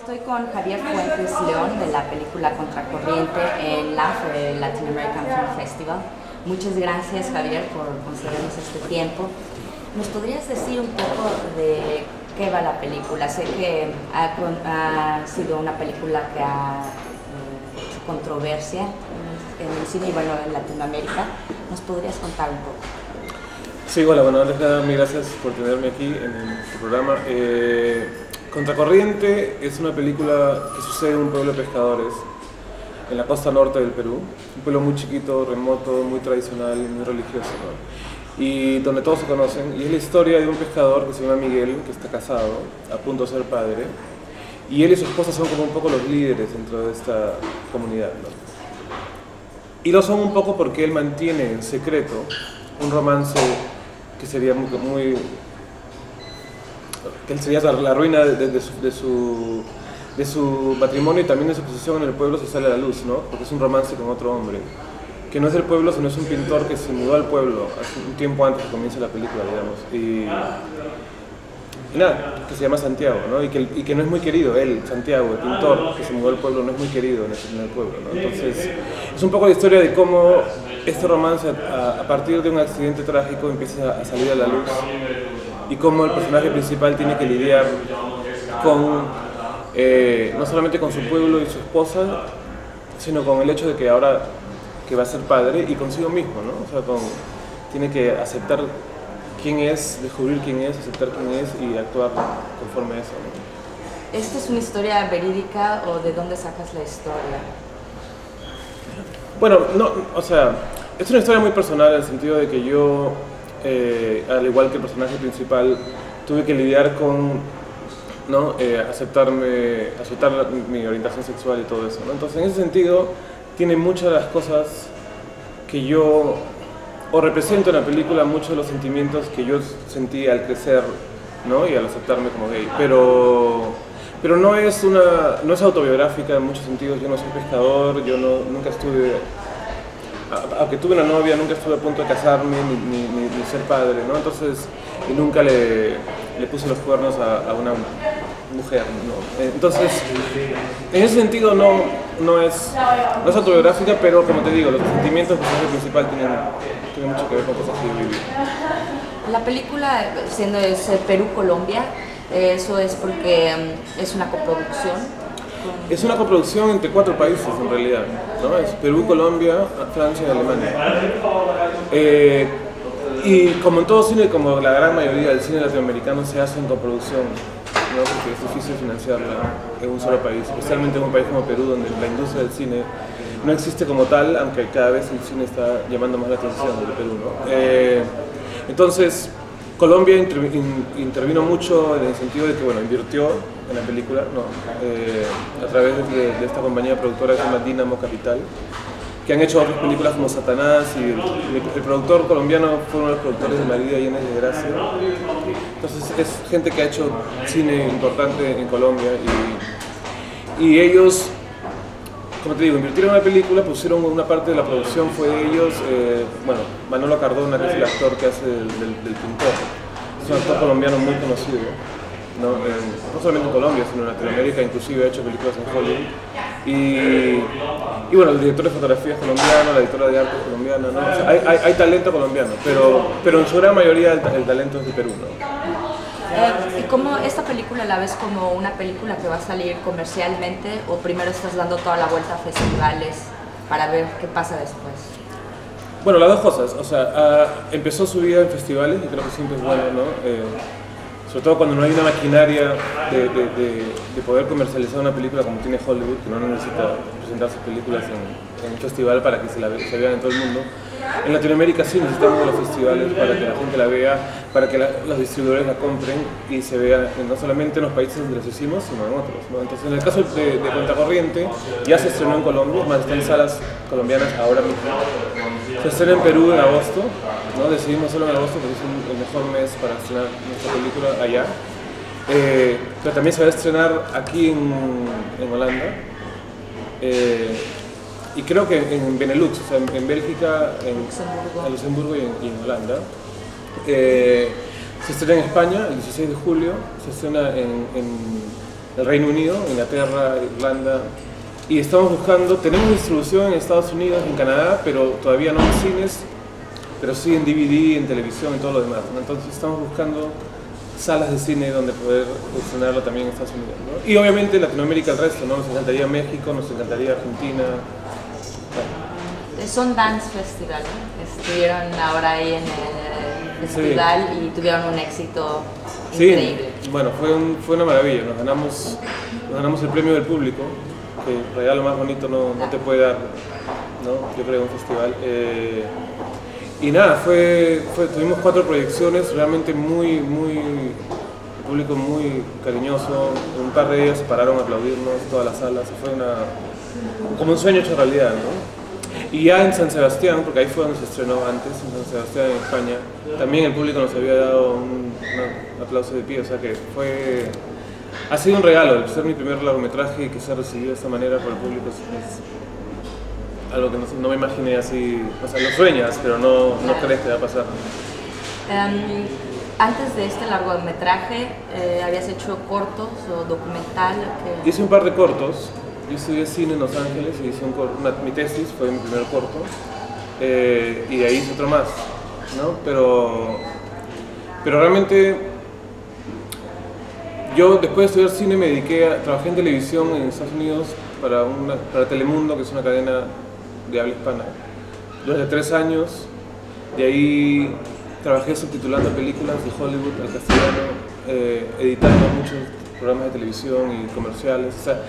Estoy con Javier Fuentes León de la película Contracorriente en LAF, el Latin American Film Festival. Muchas gracias, Javier, por concedernos este tiempo. ¿Nos podrías decir un poco de qué va la película? Sé que ha sido una película que ha hecho controversia en el cine y bueno, en Latinoamérica. ¿Nos podrías contar un poco? Sí, hola, bueno, antes de nada, mil gracias por tenerme aquí en tu programa. Contracorriente es una película que sucede en un pueblo de pescadores en la costa norte del Perú, un pueblo muy chiquito, remoto, muy tradicional, muy religioso, ¿no? Y donde todos se conocen, y es la historia de un pescador que se llama Miguel, que está casado, a punto de ser padre, y él y su esposa son como un poco los líderes dentro de esta comunidad, ¿no? Y lo son un poco porque él mantiene en secreto un romance que sería que sería la ruina de su matrimonio y también de su posición en el pueblo si sale a la luz, ¿no? Porque es un romance con otro hombre, que no es del pueblo, sino es un pintor que se mudó al pueblo hace un tiempo antes que comience la película, digamos. Y nada, que se llama Santiago, ¿no? Y que no es muy querido, él, Santiago, el pintor que se mudó al pueblo, no es muy querido en el pueblo, ¿no? Entonces, es un poco la historia de cómo este romance, a partir de un accidente trágico, empieza a salir a la luz y cómo el personaje principal tiene que lidiar con, no solamente con su pueblo y su esposa, sino con el hecho de que ahora que va a ser padre y consigo mismo, ¿no? O sea, tiene que aceptar quién es, descubrir quién es, aceptar quién es y actuar conforme a eso, ¿no? ¿Esta es una historia verídica o de dónde sacas la historia? Bueno, no, o sea, es una historia muy personal en el sentido de que yo, al igual que el personaje principal, tuve que lidiar con, ¿no? Aceptar mi orientación sexual y todo eso, ¿no? Entonces, en ese sentido, tiene muchas de las cosas que yo represento en la película, muchos de los sentimientos que yo sentí al crecer, ¿no? Y al aceptarme como gay, pero no es autobiográfica en muchos sentidos. Yo no soy pescador, yo nunca estuve, aunque tuve una novia, nunca estuve a punto de casarme ni ser padre, ¿no? Entonces, y nunca le puse los cuernos a una mujer, ¿no? Entonces, en ese sentido no es autobiográfica, pero como te digo, los sentimientos del personaje principal tienen mucho que ver con cosas que yo viví. La película, siendo Perú-Colombia, eso es porque es una coproducción. Es una coproducción entre 4 países en realidad, ¿no? Es Perú, Colombia, Francia y Alemania. Y como en todo cine, como la gran mayoría del cine latinoamericano se hace en coproducción, ¿no? Porque es difícil financiarla en un solo país, especialmente en un país como Perú, donde la industria del cine no existe como tal, aunque cada vez el cine está llamando más la atención del Perú, ¿no? Entonces, Colombia intervino mucho en el sentido de que, bueno, invirtió en la película, ¿no? A través de esta compañía productora que se llama Dynamo Capital, que han hecho otras películas como Satanás, y el productor colombiano fue uno de los productores de María Llena de Gracia. Entonces es gente que ha hecho cine importante en Colombia y ellos, como te digo, invirtieron en la película, pusieron una parte de la producción, fue de ellos, bueno, Manolo Cardona, que es el actor que hace del pintor, es un actor colombiano muy conocido, ¿no? No solamente en Colombia, sino en Latinoamérica, inclusive ha hecho películas en Hollywood. Y bueno, el director de fotografía es colombiano, la directora de arte es colombiana, ¿no? O sea, hay talento colombiano, pero en su gran mayoría el talento es de Perú, ¿no? ¿Y cómo esta película la ves como una película que va a salir comercialmente o primero estás dando toda la vuelta a festivales para ver qué pasa después? Bueno, las dos cosas, o sea, empezó su vida en festivales y creo que siempre es bueno, ¿no? Sobre todo cuando no hay una maquinaria de poder comercializar una película como tiene Hollywood, que no necesita presentar sus películas en un festival para que se vean en todo el mundo. En Latinoamérica sí necesitamos los festivales para que la gente la vea, para que los distribuidores la compren y se vea no solamente en los países donde los hicimos, sino en otros, ¿no? Entonces, en el caso de Contracorriente, ya se estrenó en Colombia, más está en salas colombianas ahora mismo. Se estrena en Perú en agosto, ¿no? Decidimos hacerlo en agosto porque es el mejor mes para estrenar nuestra película allá. Pero también se va a estrenar aquí en Holanda. Y creo que en Benelux, o sea, en Bélgica, en Luxemburgo y en Holanda. Se estrena en España el 16 de julio, se estrena el Reino Unido, Inglaterra, Irlanda, y estamos buscando, tenemos distribución en Estados Unidos, en Canadá, pero todavía no en cines, pero sí en DVD, en televisión y todo lo demás, ¿no? Entonces estamos buscando salas de cine donde poder estrenarlo también en Estados Unidos, ¿no? Y obviamente Latinoamérica el resto, ¿no? Nos encantaría México, nos encantaría Argentina. Bueno. Sundance Festival, ¿no? Estuvieron ahora ahí en el festival y tuvieron un éxito increíble. Bueno, fue una maravilla, nos ganamos el premio del público, que el regalo más bonito no te puede dar, ¿no? Yo creo, un festival. Y nada, tuvimos 4 proyecciones, realmente el público muy cariñoso, un par de ellas se pararon a aplaudirnos, todas las salas, fue como un sueño hecho realidad, ¿no? Y ya en San Sebastián, porque ahí fue donde se estrenó antes, en San Sebastián, en España, también el público nos había dado un aplauso de pie, o sea que ha sido un regalo, el ser mi primer largometraje y que se ha recibido de esta manera por el público es algo que no me imaginé así, o sea, lo sueñas, pero no crees que va a pasar. Antes de este largometraje, ¿habías hecho cortos o documental? Hice un par de cortos. Yo estudié cine en Los Ángeles y hice mi tesis, fue mi primer corto, y de ahí hice otro más, ¿no? Pero realmente yo después de estudiar cine trabajé en televisión en Estados Unidos para Telemundo, que es una cadena de habla hispana, durante 3 años. De ahí trabajé subtitulando películas de Hollywood al castellano, editando muchos programas de televisión y comerciales, o sea,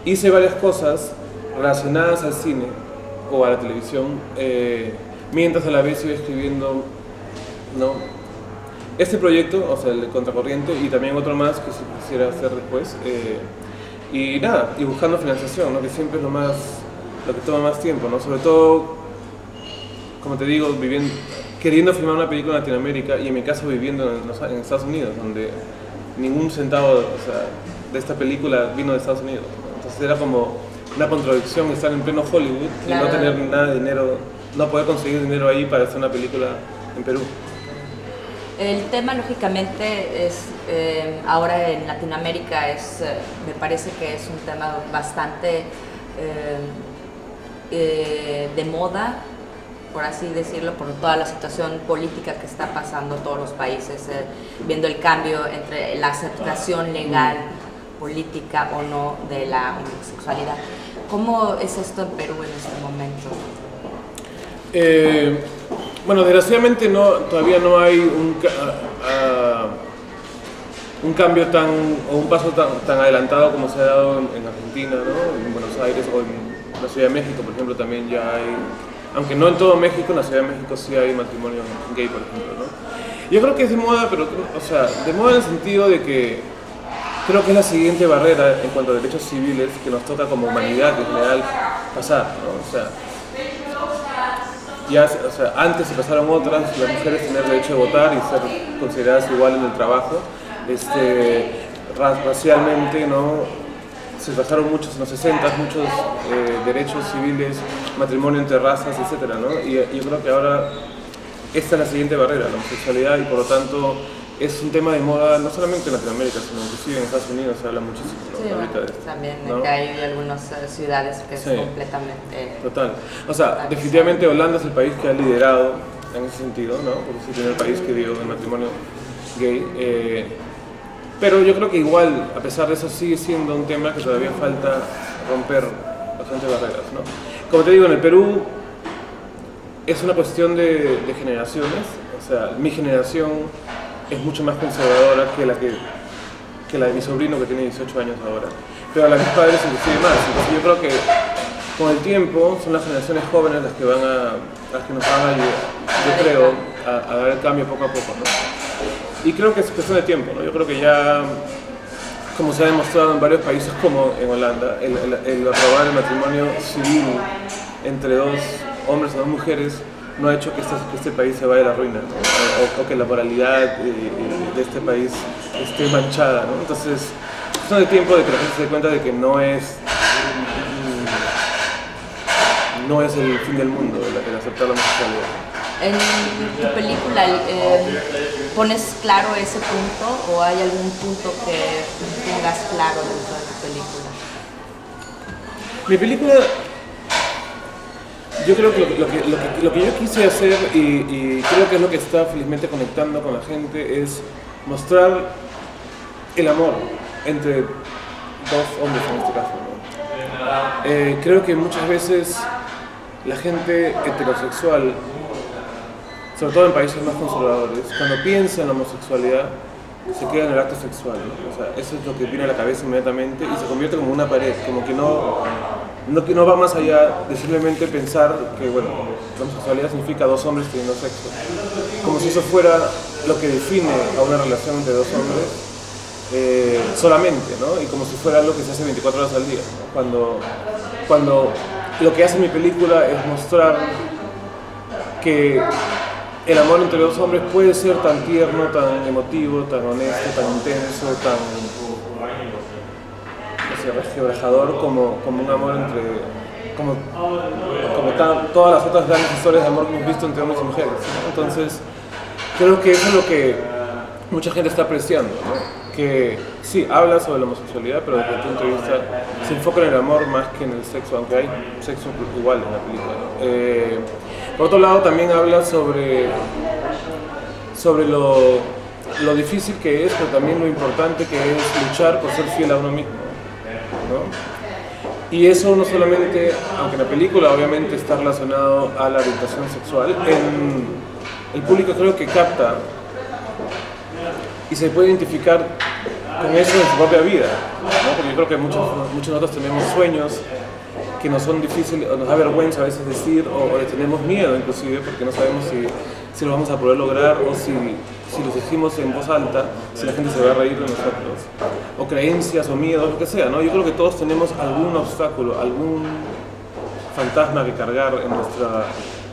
hice varias cosas relacionadas al cine o a la televisión, mientras a la vez iba escribiendo, ¿no? Este proyecto, o sea, el de Contracorriente, y también otro más que quisiera hacer después, y nada, y buscando financiación, ¿no? Que siempre es lo que toma más tiempo, ¿no? Sobre todo, como te digo, queriendo filmar una película en Latinoamérica y en mi caso viviendo en Estados Unidos, donde ningún centavo, o sea, de esta película vino de Estados Unidos, ¿no? Entonces era como una contradicción estar en pleno Hollywood y no tener nada de dinero, no poder conseguir dinero ahí para hacer una película en Perú. El tema, lógicamente, es ahora en Latinoamérica me parece que es un tema bastante de moda, por así decirlo, por toda la situación política que está pasando todos los países, viendo el cambio entre la aceptación legal, política o no de la homosexualidad. ¿Cómo es esto en Perú en este momento? Bueno, desgraciadamente todavía no hay un cambio o un paso tan adelantado como se ha dado en Argentina, ¿no? En Buenos Aires o en la Ciudad de México, por ejemplo, también ya hay, aunque no en todo México, en la Ciudad de México sí hay matrimonio gay, por ejemplo, ¿no? Yo creo que es de moda, pero, o sea, de moda en el sentido de que creo que es la siguiente barrera en cuanto a derechos civiles que nos toca como humanidad en general pasar, ¿no? O sea, antes se pasaron otras, las mujeres tener derecho de votar y ser consideradas igual en el trabajo, racialmente, ¿no? Se pasaron muchos en los 60, muchos derechos civiles, matrimonio entre razas, etc., ¿no? Y yo creo que ahora esta es la siguiente barrera, la homosexualidad, y por lo tanto es un tema de moda no solamente en Latinoamérica, sino inclusive en Estados Unidos se habla muchísimo, ¿no? Sí, ahorita de esto, también, ¿no? que hay algunas ciudades que es completamente... Total. O sea, definitivamente Holanda es el país que ha liderado en ese sentido, ¿no? Porque es el primer país que dio el matrimonio gay. Pero yo creo que igual, a pesar de eso, sigue siendo un tema que todavía falta romper bastantes barreras, ¿no? Como te digo, en el Perú es una cuestión de generaciones. O sea, mi generación es mucho más conservadora que la de mi sobrino, que tiene 18 años ahora. Pero a la de mis padres inclusive más. Entonces yo creo que con el tiempo son las generaciones jóvenes las que nos van a ayudar, yo creo, a dar el cambio poco a poco, ¿no? Y creo que es cuestión de tiempo, ¿no? Yo creo que ya, como se ha demostrado en varios países como en Holanda, el aprobar el matrimonio civil entre 2 hombres o 2 mujeres no ha hecho que este país se vaya a la ruina, ¿no? O que la moralidad de este país esté manchada, ¿no? Entonces, es cuestión de tiempo de que la gente se dé cuenta de que no es el fin del mundo el aceptar la homosexualidad. En tu película, ¿pones claro ese punto o hay algún punto que tengas claro dentro de tu película? Mi película, yo creo que lo que yo quise hacer y creo que es lo que está felizmente conectando con la gente es mostrar el amor entre dos hombres en este caso, ¿no? Creo que muchas veces la gente heterosexual, sobre todo en países más conservadores, cuando piensa en la homosexualidad, se queda en el acto sexual, ¿no? O sea, eso es lo que viene a la cabeza inmediatamente y se convierte como una pared, como que no va más allá de simplemente pensar que, bueno, la homosexualidad significa dos hombres teniendo sexo. Como si eso fuera lo que define a una relación entre dos hombres solamente, ¿no? Y como si fuera algo que se hace 24 horas al día, ¿no? Cuando lo que hace mi película es mostrar que el amor entre dos hombres puede ser tan tierno, tan emotivo, tan honesto, tan intenso, tan resquebrajador como un amor entre, todas las otras grandes historias de amor que hemos visto entre hombres y mujeres, ¿no? Entonces, creo que eso es lo que mucha gente está apreciando, ¿no? Que sí, habla sobre la homosexualidad, pero desde el punto de vista se enfoca en el amor más que en el sexo, aunque hay sexo igual en la película, ¿no? Por otro lado, también habla sobre lo difícil que es, pero también lo importante que es luchar por ser fiel a uno mismo, ¿no? Y eso no solamente, aunque en la película obviamente está relacionado a la orientación sexual, el público creo que capta y se puede identificar con eso en su propia vida, ¿no? Porque yo creo que muchos de nosotros tenemos sueños que nos son difíciles, o nos da vergüenza a veces decir, o le tenemos miedo inclusive, porque no sabemos si lo vamos a poder lograr, o si los decimos en voz alta, si la gente se va a reír de nosotros, o creencias, o miedos, lo que sea, ¿no? Yo creo que todos tenemos algún obstáculo, algún fantasma que cargar en nuestra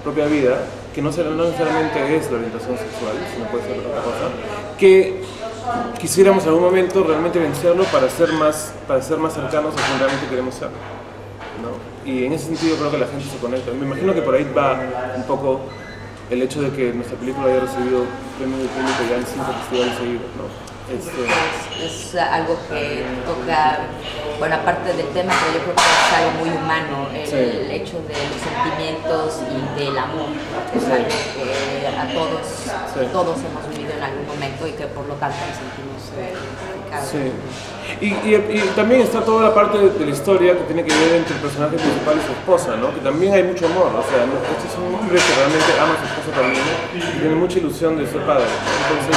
propia vida, que no necesariamente es la orientación sexual, sino puede ser otra cosa, que quisiéramos en algún momento realmente vencerlo para ser más cercanos a quien realmente queremos ser, ¿no? Y en ese sentido creo que la gente se conecta. Me imagino que por ahí va un poco el hecho de que nuestra película haya recibido premio de público ya en 5 festivales seguidos, ¿no? Es algo que toca, bueno, aparte del tema, pero yo creo que es algo muy humano, el hecho de los sentimientos y del amor, es algo que a todos hemos vivido en algún momento y que por lo tanto nos sentimos identificados. Sí. Y también está toda la parte de la historia que tiene que ver entre el personaje principal y su esposa, ¿no? Que también hay mucho amor, o sea, este es un hombre que realmente ama a su esposa también y tiene mucha ilusión de ser padre, ¿no? Entonces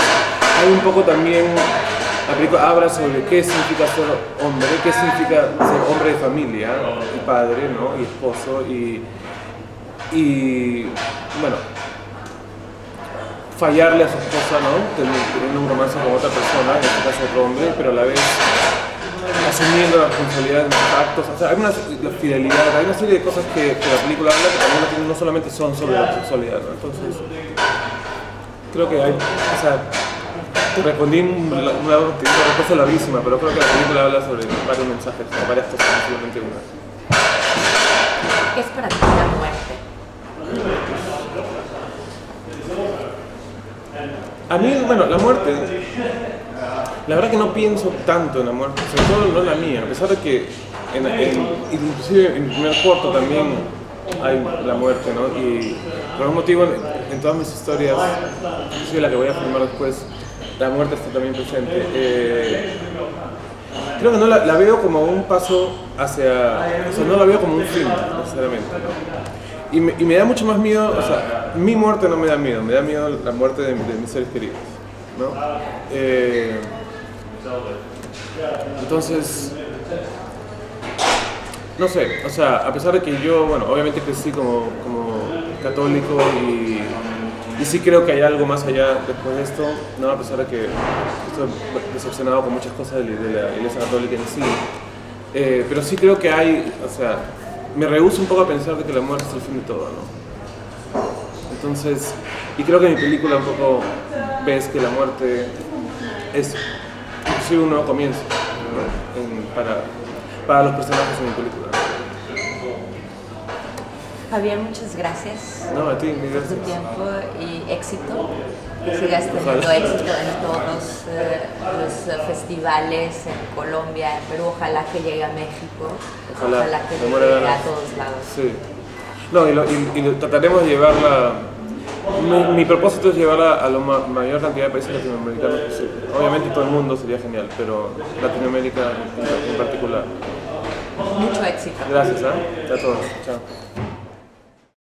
hay un poco también, la película habla sobre qué significa ser hombre, qué significa ser hombre de familia y padre, ¿no? Y esposo y bueno, fallarle a su esposa, ¿no? Teniendo un romance con otra persona, en este caso otro hombre, pero a la vez asumiendo la responsabilidad de sus actos. O sea, hay la fidelidad, hay una serie de cosas que la película habla que también no solamente son sobre la sexualidad, ¿no? Entonces, creo que hay, o sea, respondí una respuesta larguísima, pero creo que la película habla sobre varios mensajes, varias cosas, no solamente una. ¿Qué es para ti la muerte? A mí, bueno, la muerte, la verdad que no pienso tanto en la muerte, sobre todo no la mía, a pesar de que inclusive en mi primer corto también hay la muerte, ¿no? Y por algún motivo en todas mis historias, inclusive la que voy a filmar después, la muerte está también presente. Creo que no la veo como un paso hacia, o sea, no la veo como un fin, necesariamente, ¿no? Y me da mucho más miedo, o sea, mi muerte no me da miedo la muerte de mis seres queridos, ¿no? Entonces, no sé, o sea, a pesar de que yo, bueno, obviamente crecí como católico y sí creo que hay algo más allá después de esto, ¿no? A pesar de que estoy decepcionado con muchas cosas de la Iglesia Católica en sí, pero sí creo que hay, o sea, me rehúso un poco a pensar de que la muerte es el fin de todo, ¿no? Entonces, y creo que en mi película un poco ves que la muerte es inclusive un nuevo comienzo, ¿no? Para los personajes en mi película. Javier, muchas gracias No, a ti, por tu gracias. tiempo y éxito. Que sigas teniendo éxito en todos los festivales en Colombia, en Perú. Ojalá que llegue a México. Ojalá que llegue a todos lados. Sí. No, y trataremos de llevarla. Mi propósito es llevarla a la mayor cantidad de países latinoamericanos posible. Obviamente todo el mundo sería genial, pero Latinoamérica en particular. Mucho éxito. Gracias, a todos. Chao.